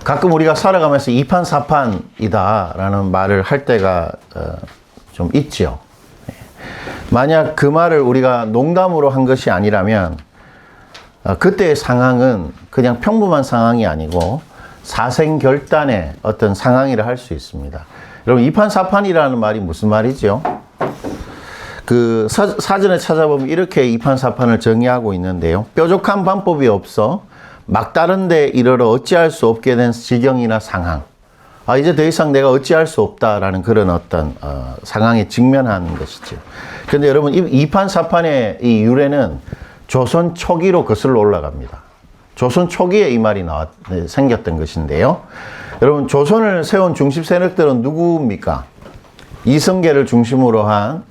가끔 우리가 살아가면서 이판사판이다라는 말을 할 때가 좀 있죠. 만약 그 말을 우리가 농담으로 한 것이 아니라면 그때의 상황은 그냥 평범한 상황이 아니고 사생결단의 어떤 상황이라 할 수 있습니다. 여러분, 이판사판이라는 말이 무슨 말이죠? 그 사전에 찾아보면 이렇게 이판사판을 정의하고 있는데요. 뾰족한 방법이 없어 막다른 데 이르러 어찌할 수 없게 된 지경이나 상황. 이제 더 이상 내가 어찌할 수 없다라는 그런 어떤 상황에 직면하는 것이죠. 그런데 여러분, 이판사판의 이 유래는 조선 초기로 거슬러 올라갑니다. 조선 초기에 이 말이 생겼던 것인데요. 여러분, 조선을 세운 중심 세력들은 누구입니까? 이성계를 중심으로 한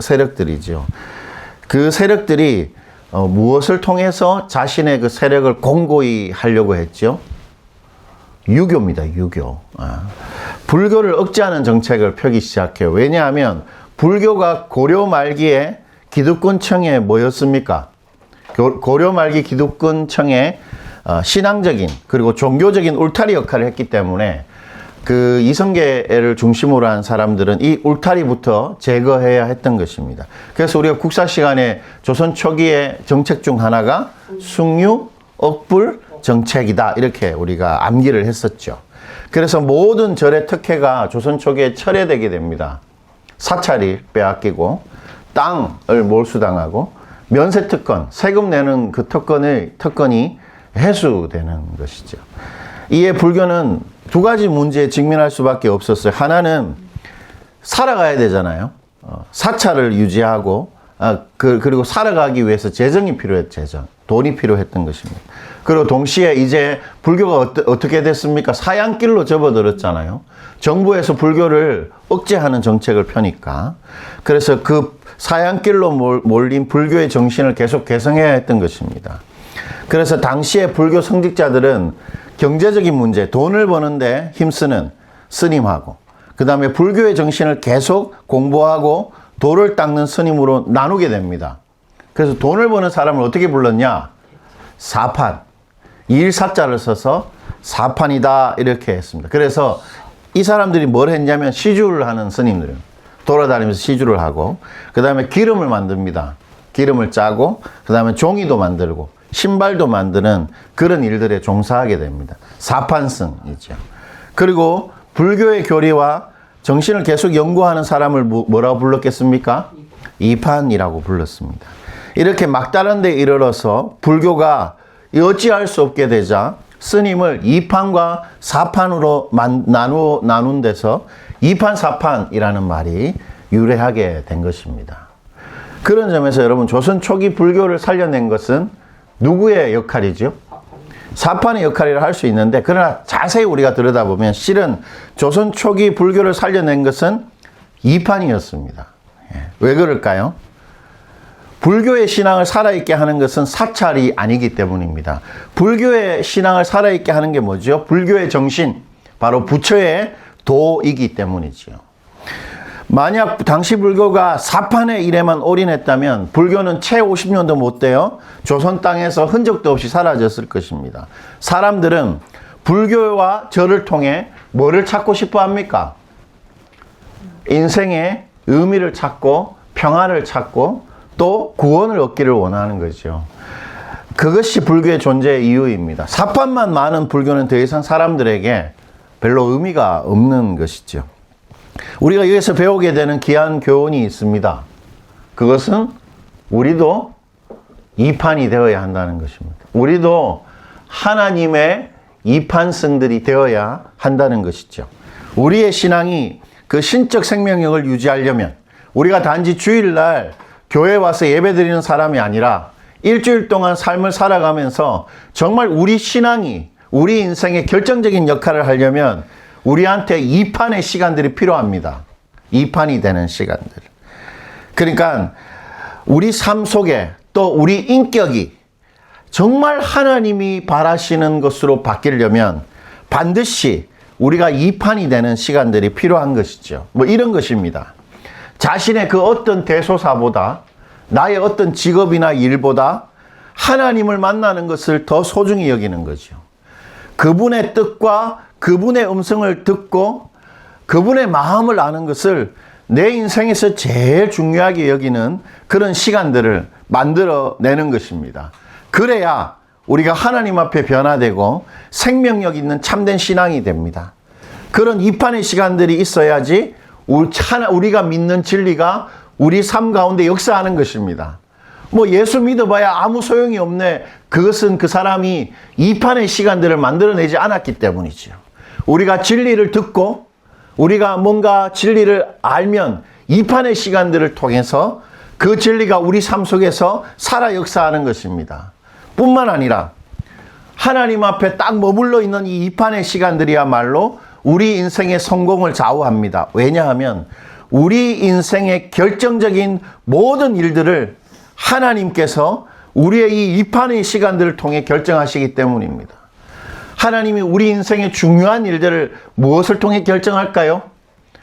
세력들이죠. 그 세력들이 무엇을 통해서 자신의 그 세력을 공고히 하려고 했죠? 유교입니다. 유교. 불교를 억제하는 정책을 펴기 시작해요. 왜냐하면 불교가 고려 말기에 기득권층에 뭐였습니까? 고려 말기 기득권층의 신앙적인 그리고 종교적인 울타리 역할을 했기 때문에 그 이성계를 중심으로 한 사람들은 이 울타리부터 제거해야 했던 것입니다. 그래서 우리가 국사 시간에 조선 초기의 정책 중 하나가 숭유, 억불 정책이다, 이렇게 우리가 암기를 했었죠. 그래서 모든 절의 특혜가 조선 초기에 철회되게 됩니다. 사찰이 빼앗기고 땅을 몰수당하고 면세특권, 세금 내는 그 특권이 해소되는 것이죠. 이에 불교는 두 가지 문제에 직면할 수밖에 없었어요. 하나는 살아가야 되잖아요. 사찰을 유지하고 그리고 살아가기 위해서 재정이 필요했죠. 재정. 돈이 필요했던 것입니다. 그리고 동시에 이제 불교가 어떻게 됐습니까? 사양길로 접어들었잖아요. 정부에서 불교를 억제하는 정책을 펴니까. 그래서 그 사양길로 몰린 불교의 정신을 계속 개성해야 했던 것입니다. 그래서 당시에 불교 성직자들은 경제적인 문제, 돈을 버는데 힘쓰는 스님하고, 그 다음에 불교의 정신을 계속 공부하고 도를 닦는 스님으로 나누게 됩니다. 그래서 돈을 버는 사람을 어떻게 불렀냐? 사판. 일사자를 써서 사판이다, 이렇게 했습니다. 그래서 이 사람들이 뭘 했냐면 시주를 하는 스님들은 돌아다니면서 시주를 하고, 그 다음에 기름을 만듭니다. 기름을 짜고, 그 다음에 종이도 만들고 신발도 만드는 그런 일들에 종사하게 됩니다. 사판승이죠. 그리고 불교의 교리와 정신을 계속 연구하는 사람을 뭐라고 불렀겠습니까? 이판이라고 불렀습니다. 이렇게 막다른 데 이르러서 불교가 어찌할 수 없게 되자 스님을 이판과 사판으로 나눈 데서 이판사판이라는 말이 유래하게 된 것입니다. 그런 점에서 여러분, 조선 초기 불교를 살려낸 것은 누구의 역할이죠? 사판의 역할이라 할 수 있는데, 그러나 자세히 우리가 들여다보면 실은 조선 초기 불교를 살려낸 것은 이판이었습니다. 왜 그럴까요? 불교의 신앙을 살아있게 하는 것은 사찰이 아니기 때문입니다. 불교의 신앙을 살아있게 하는 게 뭐죠? 불교의 정신, 바로 부처의 도이기 때문이지요. 만약 당시 불교가 사판의 일에만 올인했다면 불교는 채 50년도 못 돼요. 조선 땅에서 흔적도 없이 사라졌을 것입니다. 사람들은 불교와 절을 통해 뭐를 찾고 싶어 합니까? 인생의 의미를 찾고 평화를 찾고 또 구원을 얻기를 원하는 거죠. 그것이 불교의 존재의 이유입니다. 사판만 많은 불교는 더 이상 사람들에게 별로 의미가 없는 것이죠. 우리가 여기서 배우게 되는 귀한 교훈이 있습니다. 그것은 우리도 이판이 되어야 한다는 것입니다. 우리도 하나님의 이판승들이 되어야 한다는 것이죠. 우리의 신앙이 그 신적 생명력을 유지하려면 우리가 단지 주일날 교회 와서 예배드리는 사람이 아니라 일주일 동안 삶을 살아가면서 정말 우리 신앙이 우리 인생의 결정적인 역할을 하려면 우리한테 이판의 시간들이 필요합니다. 이판이 되는 시간들. 그러니까 우리 삶 속에 또 우리 인격이 정말 하나님이 바라시는 것으로 바뀌려면 반드시 우리가 이판이 되는 시간들이 필요한 것이죠. 뭐 이런 것입니다. 자신의 그 어떤 대소사보다 나의 어떤 직업이나 일보다 하나님을 만나는 것을 더 소중히 여기는 거죠. 그분의 뜻과 그분의 음성을 듣고 그분의 마음을 아는 것을 내 인생에서 제일 중요하게 여기는 그런 시간들을 만들어내는 것입니다. 그래야 우리가 하나님 앞에 변화되고 생명력 있는 참된 신앙이 됩니다. 그런 이판의 시간들이 있어야지 우리가 믿는 진리가 우리 삶 가운데 역사하는 것입니다. 뭐 예수 믿어봐야 아무 소용이 없네. 그것은 그 사람이 이판의 시간들을 만들어내지 않았기 때문이죠. 우리가 진리를 듣고 우리가 뭔가 진리를 알면 이판의 시간들을 통해서 그 진리가 우리 삶 속에서 살아 역사하는 것입니다. 뿐만 아니라 하나님 앞에 딱 머물러 있는 이 이판의 시간들이야말로 우리 인생의 성공을 좌우합니다. 왜냐하면 우리 인생의 결정적인 모든 일들을 하나님께서 우리의 이 이판의 시간들을 통해 결정하시기 때문입니다. 하나님이 우리 인생의 중요한 일들을 무엇을 통해 결정할까요?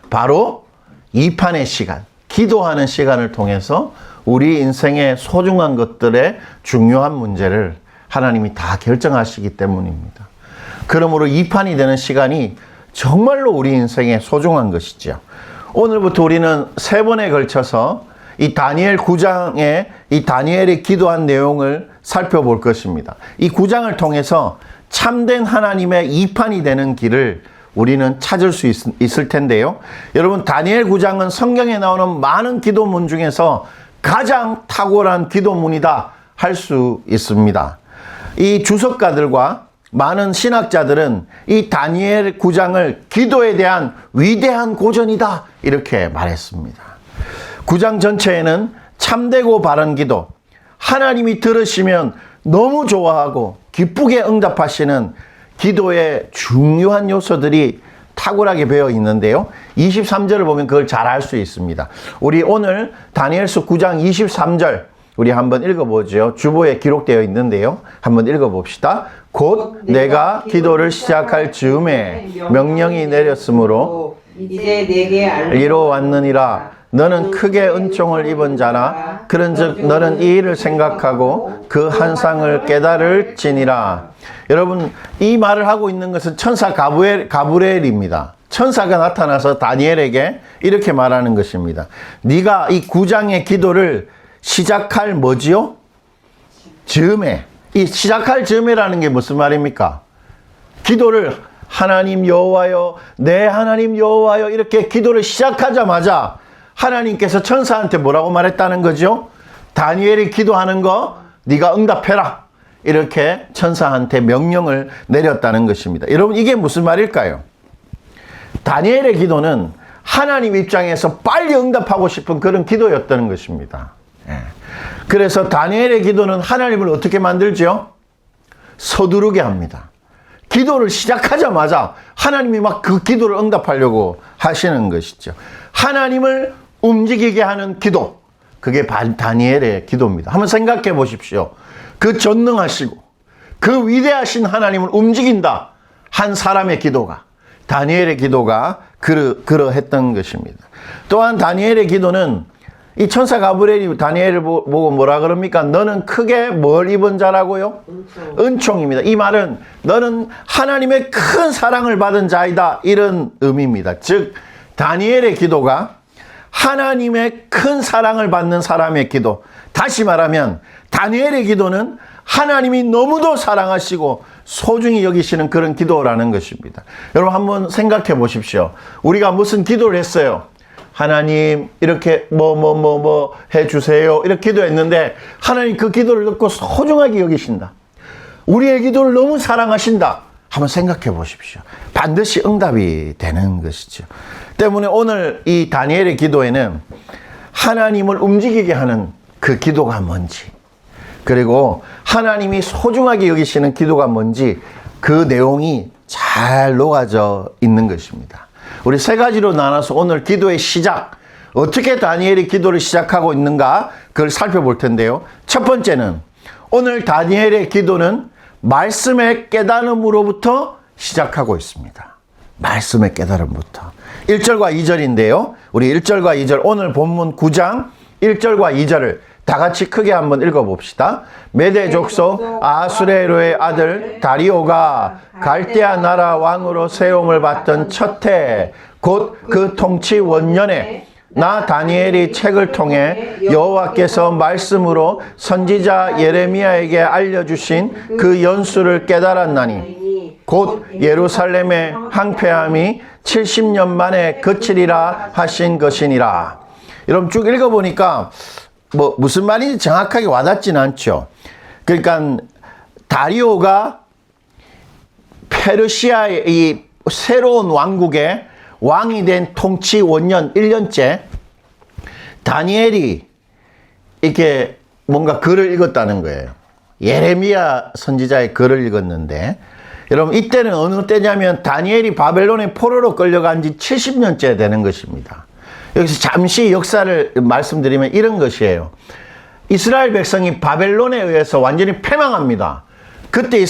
바로 이판의 시간, 기도하는 시간을 통해서 우리 인생의 소중한 것들의 중요한 문제를 하나님이 다 결정하시기 때문입니다. 그러므로 이판이 되는 시간이 정말로 우리 인생에 소중한 것이죠. 오늘부터 우리는 3번에 걸쳐서 이 다니엘 9장에 이 다니엘이 기도한 내용을 살펴볼 것입니다. 이 9장을 통해서 참된 하나님의 이판이 되는 길을 우리는 찾을 수 있을 텐데요. 여러분, 다니엘 9장은 성경에 나오는 많은 기도문 중에서 가장 탁월한 기도문이다 할 수 있습니다. 이 주석가들과 많은 신학자들은 이 다니엘 9장을 기도에 대한 위대한 고전이다 이렇게 말했습니다. 9장 전체에는 참되고 바른 기도, 하나님이 들으시면 너무 좋아하고 기쁘게 응답하시는 기도의 중요한 요소들이 탁월하게 배어 있는데요. 23절을 보면 그걸 잘 알 수 있습니다. 우리 오늘 다니엘서 9장 23절 우리 한번 읽어보죠. 주보에 기록되어 있는데요. 한번 읽어봅시다. 곧 내가 기도를 시작할 즈음에 명령이 내렸으므로 이제 내게 이로 왔느니라. 너는 크게 은총을 입은 자라. 그런즉 너는 이 일을 생각하고 그 한상을 깨달을지니라. 여러분, 이 말을 하고 있는 것은 천사 가브리엘입니다. 천사가 나타나서 다니엘에게 이렇게 말하는 것입니다. 네가 이 9장의 기도를 시작할 뭐지요? 즈음에. 이 시작할 즈음에라는 게 무슨 말입니까? 기도를 하나님 여호와여, 내 하나님 여호와여 이렇게 기도를 시작하자마자 하나님께서 천사한테 뭐라고 말했다는 거죠? 다니엘이 기도하는 거 네가 응답해라. 이렇게 천사한테 명령을 내렸다는 것입니다. 여러분, 이게 무슨 말일까요? 다니엘의 기도는 하나님 입장에서 빨리 응답하고 싶은 그런 기도였다는 것입니다. 그래서 다니엘의 기도는 하나님을 어떻게 만들죠? 서두르게 합니다. 기도를 시작하자마자 하나님이 막 그 기도를 응답하려고 하시는 것이죠. 하나님을 움직이게 하는 기도, 그게 다니엘의 기도입니다. 한번 생각해 보십시오. 그 전능하시고 그 위대하신 하나님을 움직인다 한 사람의 기도가, 다니엘의 기도가 그러했던 것입니다. 또한 다니엘의 기도는 이 천사 가브리엘이 다니엘을 보고 뭐라 그럽니까? 너는 크게 뭘 입은 자라고요? 은총입니다. 이 말은 너는 하나님의 큰 사랑을 받은 자이다, 이런 의미입니다. 즉 다니엘의 기도가 하나님의 큰 사랑을 받는 사람의 기도, 다시 말하면 다니엘의 기도는 하나님이 너무도 사랑하시고 소중히 여기시는 그런 기도라는 것입니다. 여러분, 한번 생각해 보십시오. 우리가 무슨 기도를 했어요? 하나님 이렇게 뭐 해주세요 이렇게 기도했는데 하나님 그 기도를 듣고 소중하게 여기신다, 우리의 기도를 너무 사랑하신다. 한번 생각해 보십시오. 반드시 응답이 되는 것이죠. 때문에 오늘 이 다니엘의 기도에는 하나님을 움직이게 하는 그 기도가 뭔지, 그리고 하나님이 소중하게 여기시는 기도가 뭔지 그 내용이 잘 녹아져 있는 것입니다. 우리 3가지로 나눠서 오늘 기도의 시작, 어떻게 다니엘이 기도를 시작하고 있는가 그걸 살펴볼 텐데요. 첫 번째는 오늘 다니엘의 기도는 말씀의 깨달음으로부터 시작하고 있습니다. 말씀의 깨달음부터. 1절과 2절인데요. 우리 1절과 2절, 오늘 본문 9장 1절과 2절을 다 같이 크게 한번 읽어봅시다. 메대 족속 아수레로의 아들 다리오가 갈대아 나라 왕으로 세움을 받던 첫 해 곧 그 통치 원년에 나 다니엘이 책을 통해 여호와께서 말씀으로 선지자 예레미야에게 알려주신 그 연수를 깨달았나니 곧 예루살렘의 황폐함이 70년 만에 그치리라 하신 것이니라. 여러분 쭉 읽어보니까 뭐 무슨 말인지 정확하게 와닿지는 않죠. 그러니까 다리오가 페르시아의 이 새로운 왕국의 왕이 된 통치 원년 1년째 다니엘이 이렇게 뭔가 글을 읽었다는 거예요. 예레미야 선지자의 글을 읽었는데 여러분 이때는 어느 때냐면 다니엘이 바벨론의 포로로 끌려간 지 70년째 되는 것입니다. 여기서 잠시 역사를 말씀드리면 이런 것이에요. 이스라엘 백성이 바벨론에 의해서 완전히 패망합니다. 그때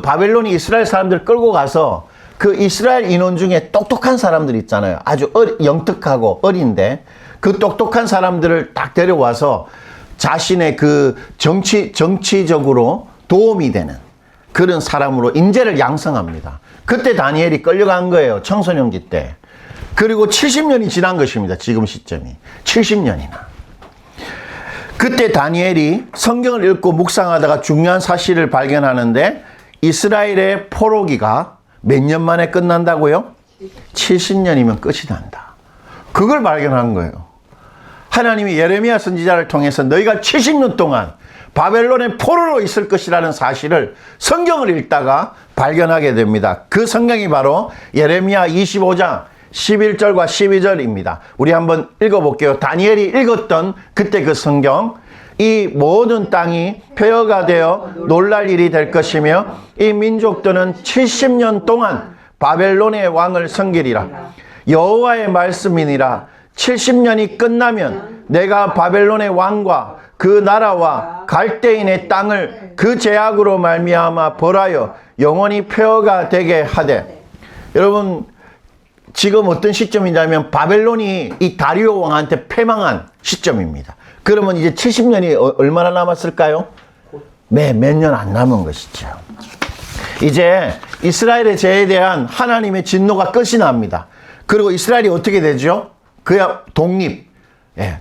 바벨론이 이스라엘 사람들을 끌고 가서 그 이스라엘 인원 중에 똑똑한 사람들 있잖아요. 아주 영특하고 어린데 그 똑똑한 사람들을 딱 데려와서 자신의 그 정치적으로 도움이 되는 그런 사람으로 인재를 양성합니다. 그때 다니엘이 끌려간 거예요. 청소년기 때. 그리고 70년이 지난 것입니다. 지금 시점이. 70년이나. 그때 다니엘이 성경을 읽고 묵상하다가 중요한 사실을 발견하는데 이스라엘의 포로기가 몇 년 만에 끝난다고요? 70년이면 끝이 난다. 그걸 발견한 거예요. 하나님이 예레미야 선지자를 통해서 너희가 70년 동안 바벨론의 포로로 있을 것이라는 사실을 성경을 읽다가 발견하게 됩니다. 그 성경이 바로 예레미야 25장 11절과 12절입니다. 우리 한번 읽어볼게요. 다니엘이 읽었던 그때 그 성경. 이 모든 땅이 폐허가 되어 놀랄 일이 될 것이며 이 민족들은 70년 동안 바벨론의 왕을 섬기리라. 여호와의 말씀이니라. 70년이 끝나면 내가 바벨론의 왕과 그 나라와 갈대인의 땅을 그 제약으로 말미암아 벌하여 영원히 폐허가 되게 하되. 여러분 지금 어떤 시점이냐면 바벨론이 이 다리오 왕한테 패망한 시점입니다. 그러면 이제 70년이 얼마나 남았을까요? 네, 몇 년 안 남은 것이죠. 이제 이스라엘의 죄에 대한 하나님의 진노가 끝이 납니다. 그리고 이스라엘이 어떻게 되죠? 그야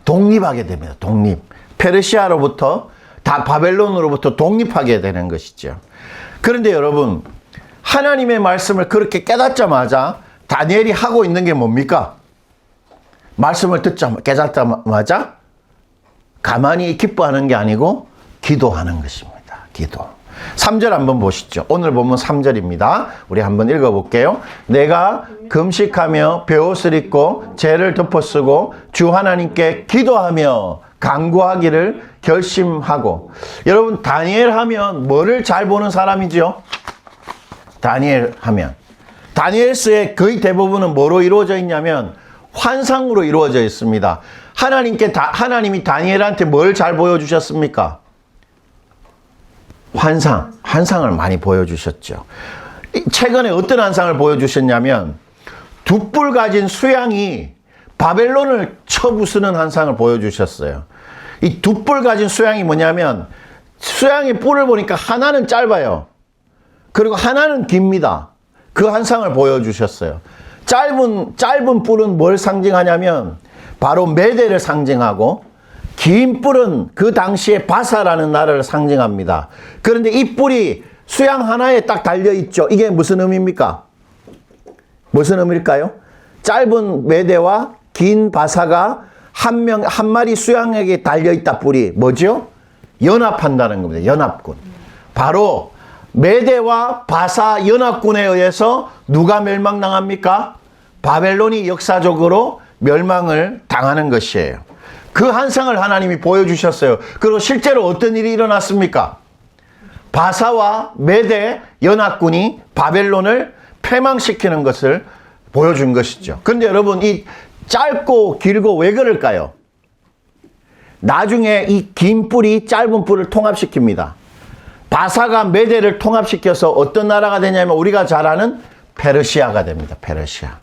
독립하게 됩니다. 독립. 페르시아로부터 다 바벨론으로부터 독립하게 되는 것이죠. 그런데 여러분, 하나님의 말씀을 그렇게 깨닫자마자 다니엘이 하고 있는 게 뭡니까? 말씀을 깨닫자마자 가만히 기뻐하는 게 아니고 기도하는 것입니다. 기도. 3절 한번 보시죠. 오늘 본문 3절입니다. 우리 한번 읽어볼게요. 내가 금식하며 베옷을 입고 죄를 덮어쓰고 주 하나님께 기도하며 간구하기를 결심하고. 여러분 다니엘 하면 뭐를 잘 보는 사람이죠? 다니엘 하면. 다니엘서의 거의 대부분은 뭐로 이루어져 있냐면 환상으로 이루어져 있습니다. 하나님이 다니엘한테 뭘 잘 보여주셨습니까? 환상을 많이 보여주셨죠. 최근에 어떤 환상을 보여주셨냐면 두 뿔 가진 수양이 바벨론을 쳐부수는 환상을 보여주셨어요. 이 두 뿔 가진 수양이 뭐냐면 수양의 뿔을 보니까 하나는 짧아요. 그리고 하나는 깁니다. 그 환상을 보여주셨어요. 짧은 뿔은 뭘 상징하냐면 바로 메대를 상징하고 긴 뿔은 그 당시에 바사라는 나라를 상징합니다. 그런데 이 뿔이 수양 하나에 딱 달려있죠. 이게 무슨 의미입니까? 무슨 의미일까요? 짧은 메대와 긴 바사가 한 마리 수양에게 달려있다 뿔이 뭐죠? 연합한다는 겁니다. 연합군. 바로 메대와 바사 연합군에 의해서 누가 멸망당합니까? 바벨론이 역사적으로 멸망을 당하는 것이에요. 그 환상을 하나님이 보여주셨어요. 그리고 실제로 어떤 일이 일어났습니까? 바사와 메대 연합군이 바벨론을 패망시키는 것을 보여준 것이죠. 그런데 여러분 이 짧고 길고 왜 그럴까요? 나중에 이 긴 뿔이 짧은 뿔을 통합시킵니다. 바사가 메대를 통합시켜서 어떤 나라가 되냐면 우리가 잘 아는 페르시아가 됩니다. 페르시아.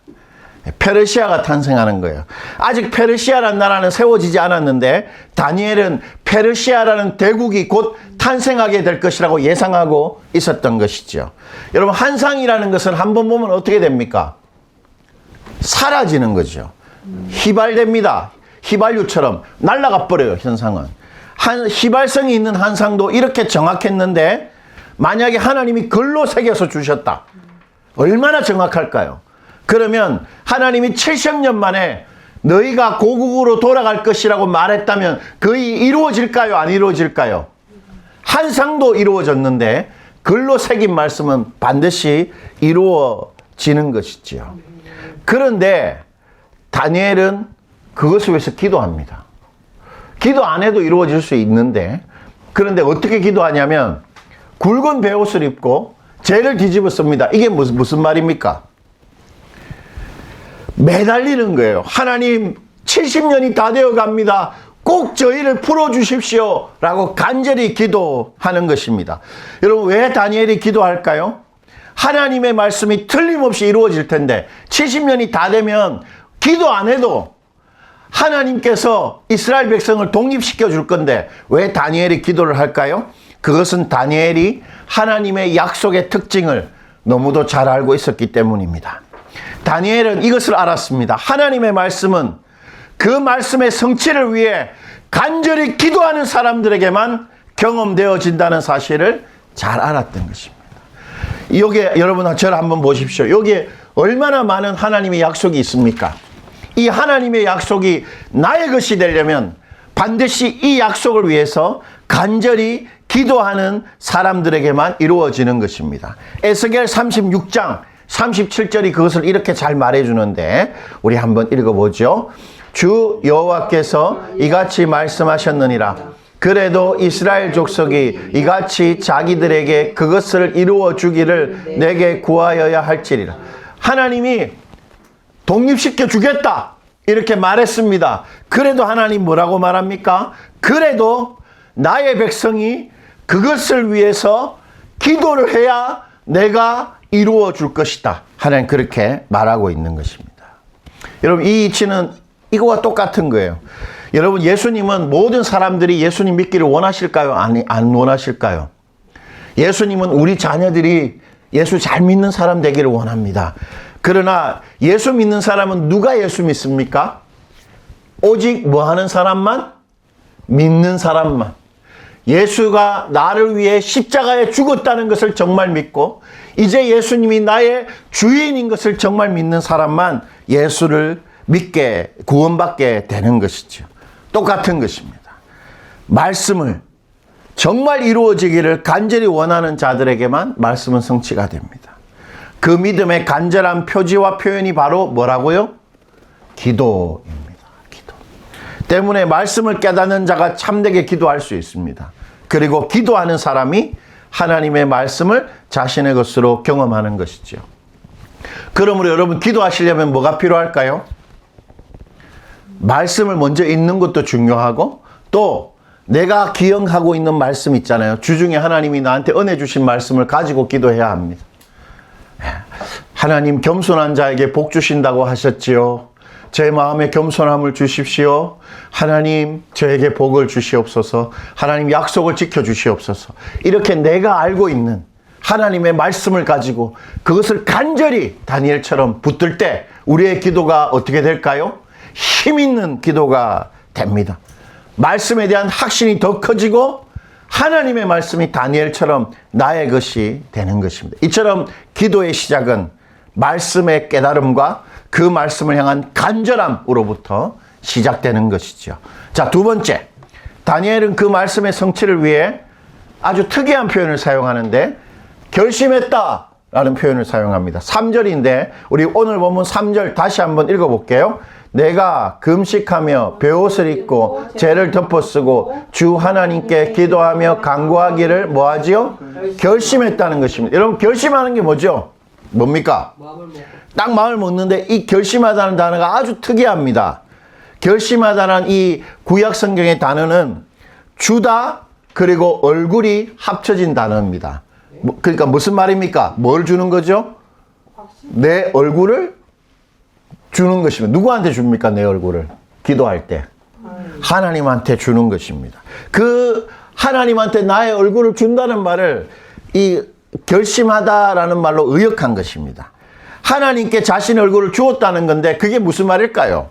페르시아가 탄생하는 거예요. 아직 페르시아라는 나라는 세워지지 않았는데 다니엘은 페르시아라는 대국이 곧 탄생하게 될 것이라고 예상하고 있었던 것이죠. 여러분, 환상이라는 것은 한번 보면 어떻게 됩니까? 사라지는 거죠. 휘발됩니다. 휘발유처럼 날아가 버려요, 현상은. 휘발성이 있는 환상도 이렇게 정확했는데 만약에 하나님이 글로 새겨서 주셨다. 얼마나 정확할까요? 그러면 하나님이 70년 만에 너희가 고국으로 돌아갈 것이라고 말했다면 거의 이루어질까요? 안 이루어질까요? 환상도 이루어졌는데 글로 새긴 말씀은 반드시 이루어지는 것이지요. 그런데 다니엘은 그것을 위해서 기도합니다. 기도 안 해도 이루어질 수 있는데, 그런데 어떻게 기도하냐면 굵은 베옷을 입고 재를 뒤집어 씁니다. 이게 무슨 말입니까? 매달리는 거예요. 하나님, 70년이 다 되어 갑니다. 꼭 저희를 풀어주십시오. 라고 간절히 기도하는 것입니다. 여러분, 왜 다니엘이 기도할까요? 하나님의 말씀이 틀림없이 이루어질 텐데 70년이 다 되면 기도 안 해도 하나님께서 이스라엘 백성을 독립시켜 줄 건데 왜 다니엘이 기도를 할까요? 그것은 다니엘이 하나님의 약속의 특징을 너무도 잘 알고 있었기 때문입니다. 다니엘은 이것을 알았습니다. 하나님의 말씀은 그 말씀의 성취를 위해 간절히 기도하는 사람들에게만 경험되어진다는 사실을 잘 알았던 것입니다. 여기에 여러분 저를 한번 보십시오. 여기에 얼마나 많은 하나님의 약속이 있습니까? 이 하나님의 약속이 나의 것이 되려면 반드시 이 약속을 위해서 간절히 기도하는 사람들에게만 이루어지는 것입니다. 에스겔 36장 37절이 그것을 이렇게 잘 말해주는데 우리 한번 읽어보죠. 주 여호와께서 이같이 말씀하셨느니라. 그래도 이스라엘 족속이 이같이 자기들에게 그것을 이루어 주기를 내게 구하여야 할지리라. 하나님이 독립시켜 주겠다 이렇게 말했습니다. 그래도 하나님 뭐라고 말합니까? 그래도 나의 백성이 그것을 위해서 기도를 해야 내가 이루어 줄 것이다. 하나님 그렇게 말하고 있는 것입니다. 여러분, 이 이치는 이거와 똑같은 거예요. 여러분, 예수님은 모든 사람들이 예수님 믿기를 원하실까요? 안 원하실까요? 예수님은 우리 자녀들이 예수 잘 믿는 사람 되기를 원합니다. 그러나 예수 믿는 사람은 누가 예수 믿습니까? 오직 뭐 하는 사람만? 믿는 사람만. 예수가 나를 위해 십자가에 죽었다는 것을 정말 믿고 이제 예수님이 나의 주인인 것을 정말 믿는 사람만 예수를 믿게 구원받게 되는 것이죠. 똑같은 것입니다. 말씀을 정말 이루어지기를 간절히 원하는 자들에게만 말씀은 성취가 됩니다. 그 믿음의 간절한 표지와 표현이 바로 뭐라고요? 기도입니다. 기도. 때문에 말씀을 깨닫는 자가 참되게 기도할 수 있습니다. 그리고 기도하는 사람이 하나님의 말씀을 자신의 것으로 경험하는 것이죠. 그러므로 여러분, 기도하시려면 뭐가 필요할까요? 말씀을 먼저 읽는 것도 중요하고 또 내가 기억하고 있는 말씀 있잖아요. 주중에 하나님이 나한테 은혜 주신 말씀을 가지고 기도해야 합니다. 하나님, 겸손한 자에게 복 주신다고 하셨지요. 제 마음에 겸손함을 주십시오. 하나님, 저에게 복을 주시옵소서. 하나님, 약속을 지켜주시옵소서. 이렇게 내가 알고 있는 하나님의 말씀을 가지고 그것을 간절히 다니엘처럼 붙들 때 우리의 기도가 어떻게 될까요? 힘 있는 기도가 됩니다. 말씀에 대한 확신이 더 커지고 하나님의 말씀이 다니엘처럼 나의 것이 되는 것입니다. 이처럼 기도의 시작은 말씀의 깨달음과 그 말씀을 향한 간절함으로부터 시작되는 것이죠. 자, 두 번째, 다니엘은 그 말씀의 성취를 위해 아주 특이한 표현을 사용하는데 결심했다 라는 표현을 사용합니다. 3절인데 우리 오늘 본문 3절 다시 한번 읽어볼게요. 내가 금식하며 베옷을 입고 죄를 덮어쓰고 주 하나님께 기도하며 간구하기를 뭐하지요? 결심했다는 것입니다. 여러분, 결심하는 게 뭐죠? 뭡니까? 딱 마음을 먹는데 이 결심하다는 단어가 아주 특이합니다. 결심하다는 이 구약 성경의 단어는 주다 그리고 얼굴이 합쳐진 단어입니다. 그러니까 무슨 말입니까? 뭘 주는 거죠? 내 얼굴을 주는 것입니다. 누구한테 줍니까? 내 얼굴을. 기도할 때. 하나님한테 주는 것입니다. 그 하나님한테 나의 얼굴을 준다는 말을 이 결심하다라는 말로 의역한 것입니다. 하나님께 자신의 얼굴을 주었다는 건데 그게 무슨 말일까요?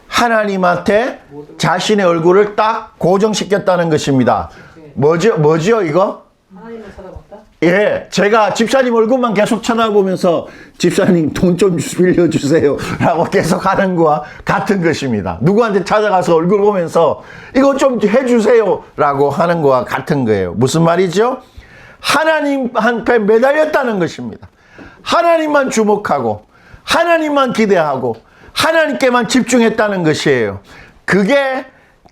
하나님한테 자신의 얼굴을 딱 고정시켰다는 것입니다. 뭐죠 이거? 하나님을 찾아봤다? 예, 제가 집사님 얼굴만 계속 쳐다보면서 집사님 돈 좀 빌려주세요 라고 계속 하는 거와 같은 것입니다. 누구한테 찾아가서 얼굴 보면서 이거 좀 해주세요 라고 하는 거와 같은 거예요. 무슨 말이죠? 하나님한테 매달렸다는 것입니다. 하나님만 주목하고 하나님만 기대하고 하나님께만 집중했다는 것이에요. 그게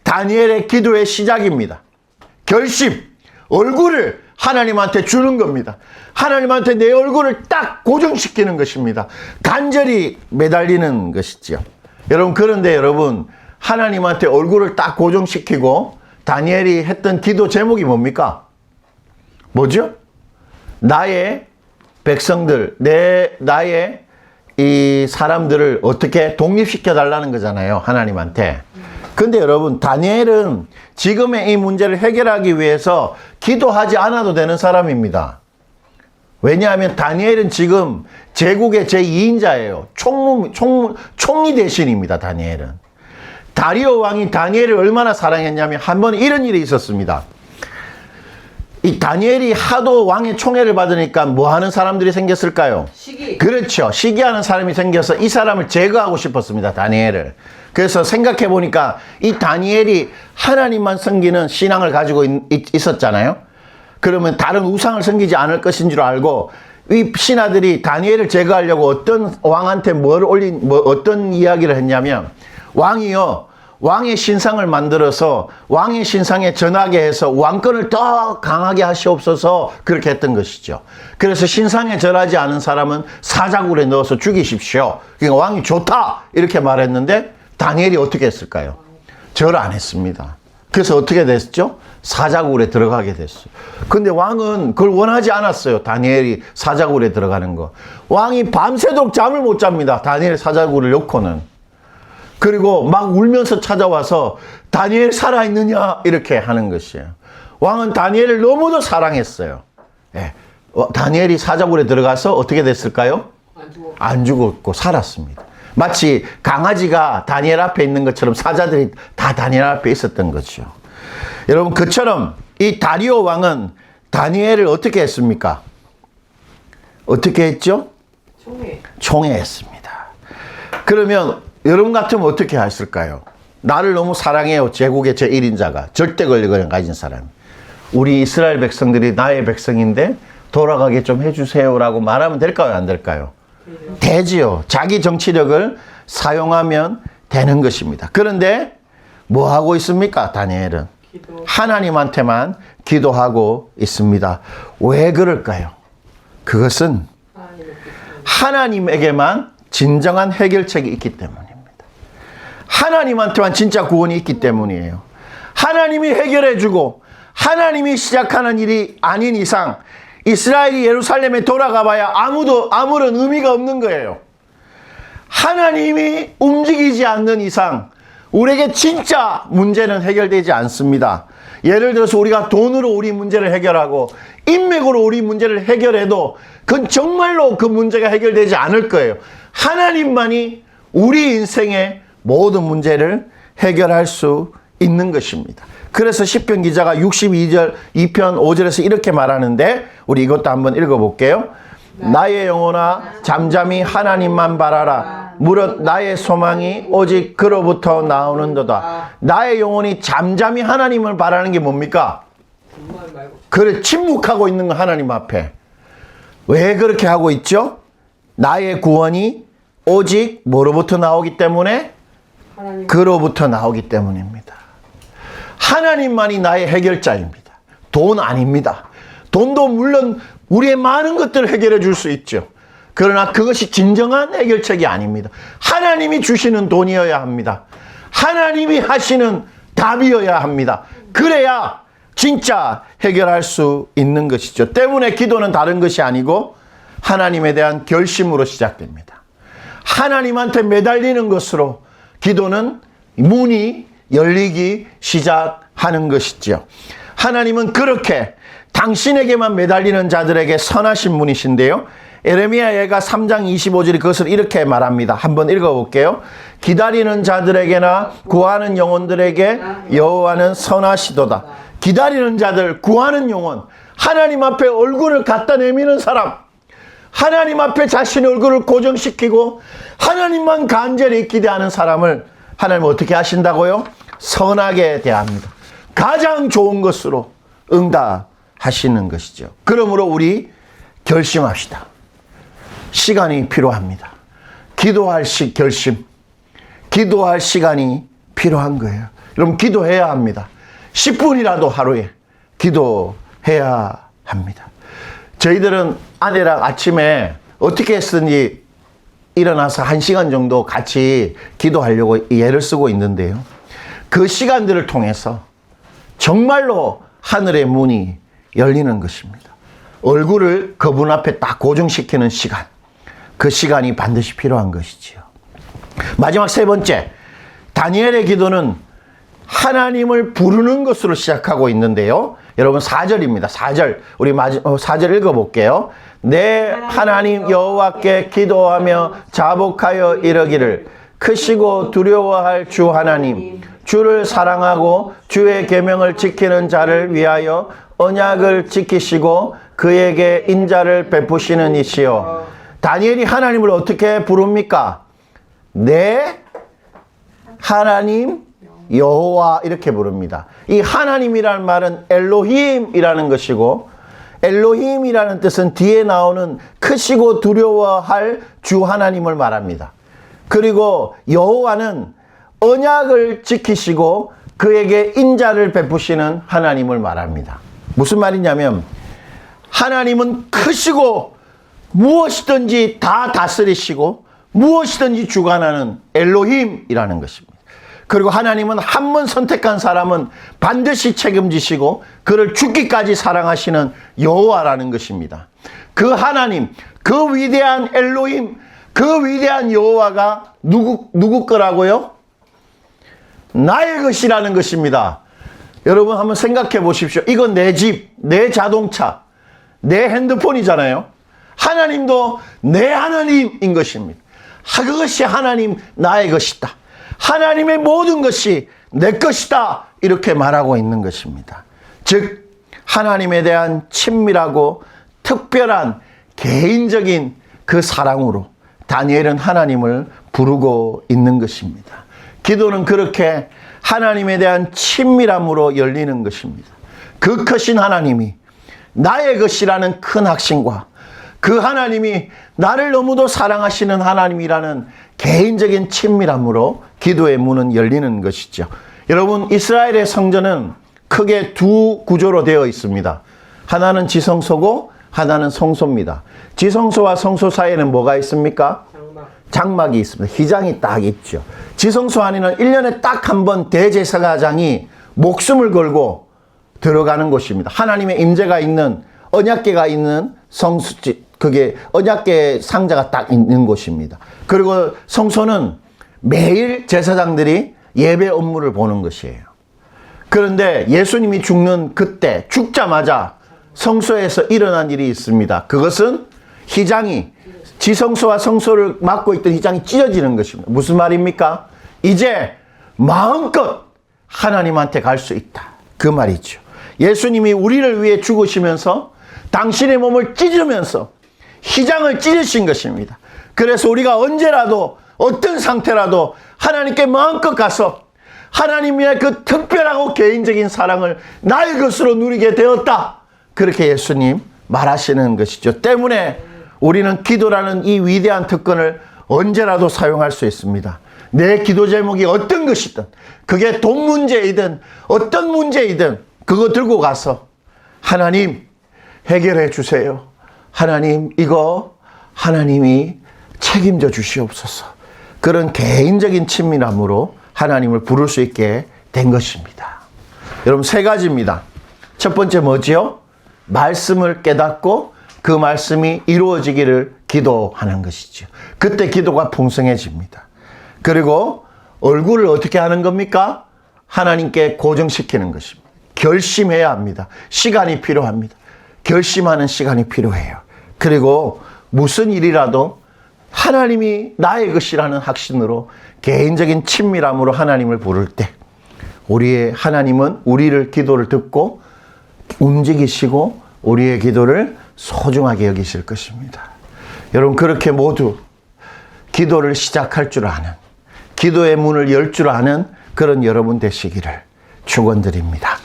다니엘의 기도의 시작입니다. 결심, 얼굴을 하나님한테 주는 겁니다. 하나님한테 내 얼굴을 딱 고정시키는 것입니다. 간절히 매달리는 것이죠. 여러분, 그런데 여러분, 하나님한테 얼굴을 딱 고정시키고 다니엘이 했던 기도 제목이 뭡니까? 뭐죠? 나의 백성들, 나의 이 사람들을 어떻게 독립시켜 달라는 거잖아요. 하나님한테. 근데 여러분, 다니엘은 지금의 이 문제를 해결하기 위해서 기도하지 않아도 되는 사람입니다. 왜냐하면 다니엘은 지금 제국의 제2인자예요. 총리 대신입니다. 다니엘은. 다리오 왕이 다니엘을 얼마나 사랑했냐면 한 번 이런 일이 있었습니다. 이 다니엘이 하도 왕의 총애를 받으니까 뭐 하는 사람들이 생겼을까요? 시기. 그렇죠. 시기하는 사람이 생겨서 이 사람을 제거하고 싶었습니다. 다니엘을. 그래서 생각해 보니까 이 다니엘이 하나님만 섬기는 신앙을 가지고 있었잖아요. 그러면 다른 우상을 섬기지 않을 것인 줄 알고 이 신하들이 다니엘을 제거하려고 어떤 왕한테 어떤 이야기를 했냐면, 왕이요, 왕의 신상을 만들어서 왕의 신상에 전하게 해서 왕권을 더 강하게 하시옵소서, 그렇게 했던 것이죠. 그래서 신상에 절하지 않은 사람은 사자굴에 넣어서 죽이십시오. 그러니까 왕이 좋다 이렇게 말했는데 다니엘이 어떻게 했을까요? 절 안 했습니다. 그래서 어떻게 됐죠? 사자굴에 들어가게 됐어요. 근데 왕은 그걸 원하지 않았어요. 다니엘이 사자굴에 들어가는 거. 왕이 밤새도록 잠을 못 잡니다. 다니엘 사자굴을 놓고는. 그리고 막 울면서 찾아와서 다니엘 살아있느냐 이렇게 하는 것이에요. 왕은 다니엘을 너무도 사랑했어요. 예. 다니엘이 사자굴에 들어가서 어떻게 됐을까요? 안 죽었고 살았습니다. 마치 강아지가 다니엘 앞에 있는 것처럼 사자들이 다 다니엘 앞에 있었던 거죠. 여러분, 그처럼 이 다리오 왕은 다니엘을 어떻게 했습니까? 어떻게 했죠? 총애했습니다. 그러면 여러분 같으면 어떻게 했을까요? 나를 너무 사랑해요. 제국의 제1인자가. 절대 권력을 가진 사람. 우리 이스라엘 백성들이 나의 백성인데 돌아가게 좀 해주세요 라고 말하면 될까요? 안 될까요? 되지요. 자기 정치력을 사용하면 되는 것입니다. 그런데 뭐 하고 있습니까? 다니엘은 하나님한테만 기도하고 있습니다. 왜 그럴까요? 그것은 하나님에게만 진정한 해결책이 있기 때문입니다. 하나님한테만 진짜 구원이 있기 때문이에요. 하나님이 해결해주고 하나님이 시작하는 일이 아닌 이상 이스라엘이 예루살렘에 돌아가 봐야 아무런 의미가 없는 거예요. 하나님이 움직이지 않는 이상 우리에게 진짜 문제는 해결되지 않습니다. 예를 들어서 우리가 돈으로 우리 문제를 해결하고 인맥으로 우리 문제를 해결해도 그건 정말로 그 문제가 해결되지 않을 거예요. 하나님만이 우리 인생의 모든 문제를 해결할 수 있는 것입니다. 그래서 시편 기자가 62절 2편 5절에서 이렇게 말하는데 우리 이것도 한번 읽어볼게요. 나의 영혼아 잠잠히 하나님만 바라라. 무릇 나의 소망이 오직 그로부터 나오는도다. 나의 영혼이 잠잠히 하나님을 바라는 게 뭡니까? 그래, 침묵하고 있는 거 하나님 앞에. 왜 그렇게 하고 있죠? 나의 구원이 오직 뭐로부터 나오기 때문에? 그로부터 나오기 때문입니다. 하나님만이 나의 해결자입니다. 돈 아닙니다. 돈도 물론 우리의 많은 것들을 해결해 줄 수 있죠. 그러나 그것이 진정한 해결책이 아닙니다. 하나님이 주시는 돈이어야 합니다. 하나님이 하시는 답이어야 합니다. 그래야 진짜 해결할 수 있는 것이죠. 때문에 기도는 다른 것이 아니고 하나님에 대한 결심으로 시작됩니다. 하나님한테 매달리는 것으로 기도는 문이 열리기 시작하는 것이지요. 하나님은 그렇게 당신에게만 매달리는 자들에게 선하신 분이신데요. 에레미야 예가 3장 25절에 그것을 이렇게 말합니다. 한번 읽어볼게요. 기다리는 자들에게나 구하는 영혼들에게 여호와는 선하시도다. 기다리는 자들, 구하는 영혼, 하나님 앞에 얼굴을 갖다 내미는 사람, 하나님 앞에 자신의 얼굴을 고정시키고 하나님만 간절히 기대하는 사람을 하나님은 어떻게 하신다고요? 선하게 대합니다. 가장 좋은 것으로 응답하시는 것이죠. 그러므로 우리 결심합시다. 시간이 필요합니다. 기도할 결심, 기도할 시간이 필요한 거예요. 여러분 기도해야 합니다. 10분이라도 하루에 기도해야 합니다. 저희들은 아내랑 아침에 어떻게 했든지 일어나서 1시간 정도 같이 기도하려고 예를 쓰고 있는데요. 그 시간들을 통해서 정말로 하늘의 문이 열리는 것입니다. 얼굴을 그분 앞에 딱 고정시키는 시간, 그 시간이 반드시 필요한 것이지요. 마지막 세 번째, 다니엘의 기도는 하나님을 부르는 것으로 시작하고 있는데요. 여러분 4절입니다. 4절 우리 4절 읽어볼게요. 내 하나님 여호와께 기도하며 자복하여 이르기를 크시고 두려워할 주 하나님, 주를 사랑하고 주의 계명을 지키는 자를 위하여 언약을 지키시고 그에게 인자를 베푸시는 이시여. 다니엘이 하나님을 어떻게 부릅니까? 내 하나님 여호와 이렇게 부릅니다. 이 하나님이라는 말은 엘로힘이라는 것이고, 엘로힘이라는 뜻은 뒤에 나오는 크시고 두려워할 주 하나님을 말합니다. 그리고 여호와는 언약을 지키시고 그에게 인자를 베푸시는 하나님을 말합니다. 무슨 말이냐면 하나님은 크시고 무엇이든지 다 다스리시고 무엇이든지 주관하는 엘로힘이라는 것입니다. 그리고 하나님은 한 번 선택한 사람은 반드시 책임지시고 그를 죽기까지 사랑하시는 여호와라는 것입니다. 그 하나님, 그 위대한 엘로힘, 그 위대한 여호와가 누구 거라고요? 나의 것이라는 것입니다. 여러분 한번 생각해 보십시오. 이건 내 집, 내 자동차, 내 핸드폰이잖아요. 하나님도 내 하나님인 것입니다. 그것이 하나님 나의 것이다. 하나님의 모든 것이 내 것이다. 이렇게 말하고 있는 것입니다. 즉 하나님에 대한 친밀하고 특별한 개인적인 그 사랑으로 다니엘은 하나님을 부르고 있는 것입니다. 기도는 그렇게 하나님에 대한 친밀함으로 열리는 것입니다. 그 크신 하나님이 나의 것이라는 큰 확신과 그 하나님이 나를 너무도 사랑하시는 하나님이라는 개인적인 친밀함으로 기도의 문은 열리는 것이죠. 여러분, 이스라엘의 성전은 크게 두 구조로 되어 있습니다. 하나는 지성소고 하나는 성소입니다. 지성소와 성소 사이에는 뭐가 있습니까? 장막이 있습니다. 휘장이 딱 있죠. 지성소 안에는 1년에 딱 한 번 대제사장이 목숨을 걸고 들어가는 곳입니다. 하나님의 임재가 있는, 언약궤가 있는 성수집, 그게 언약궤 상자가 딱 있는 곳입니다. 그리고 성소는 매일 제사장들이 예배 업무를 보는 것이에요. 그런데 예수님이 죽는 그때, 죽자마자 성소에서 일어난 일이 있습니다. 그것은 휘장이, 지성소와 성소를 맡고 있던 휘장이 찢어지는 것입니다. 무슨 말입니까? 이제 마음껏 하나님한테 갈 수 있다. 그 말이죠. 예수님이 우리를 위해 죽으시면서 당신의 몸을 찢으면서 휘장을 찢으신 것입니다. 그래서 우리가 언제라도 어떤 상태라도 하나님께 마음껏 가서 하나님의 그 특별하고 개인적인 사랑을 나의 것으로 누리게 되었다. 그렇게 예수님 말하시는 것이죠. 때문에 우리는 기도라는 이 위대한 특권을 언제라도 사용할 수 있습니다. 내 기도 제목이 어떤 것이든, 그게 돈 문제이든 어떤 문제이든 그거 들고 가서 하나님 해결해 주세요. 하나님 이거 하나님이 책임져 주시옵소서. 그런 개인적인 친밀함으로 하나님을 부를 수 있게 된 것입니다. 여러분 세 가지입니다. 첫 번째 뭐지요? 말씀을 깨닫고 그 그 말씀이 이루어지기를 기도하는 것이죠. 그때 기도가 풍성해집니다. 그리고 얼굴을 어떻게 하는 겁니까? 하나님께 고정시키는 것입니다. 결심해야 합니다. 시간이 필요합니다. 결심하는 시간이 필요해요. 그리고 무슨 일이라도 하나님이 나의 것이라는 확신으로 개인적인 친밀함으로 하나님을 부를 때 우리의 하나님은 우리를 기도를 듣고 움직이시고 우리의 기도를 소중하게 여기실 것입니다. 여러분 그렇게 모두 기도를 시작할 줄 아는, 기도의 문을 열 줄 아는 그런 여러분 되시기를 축원드립니다.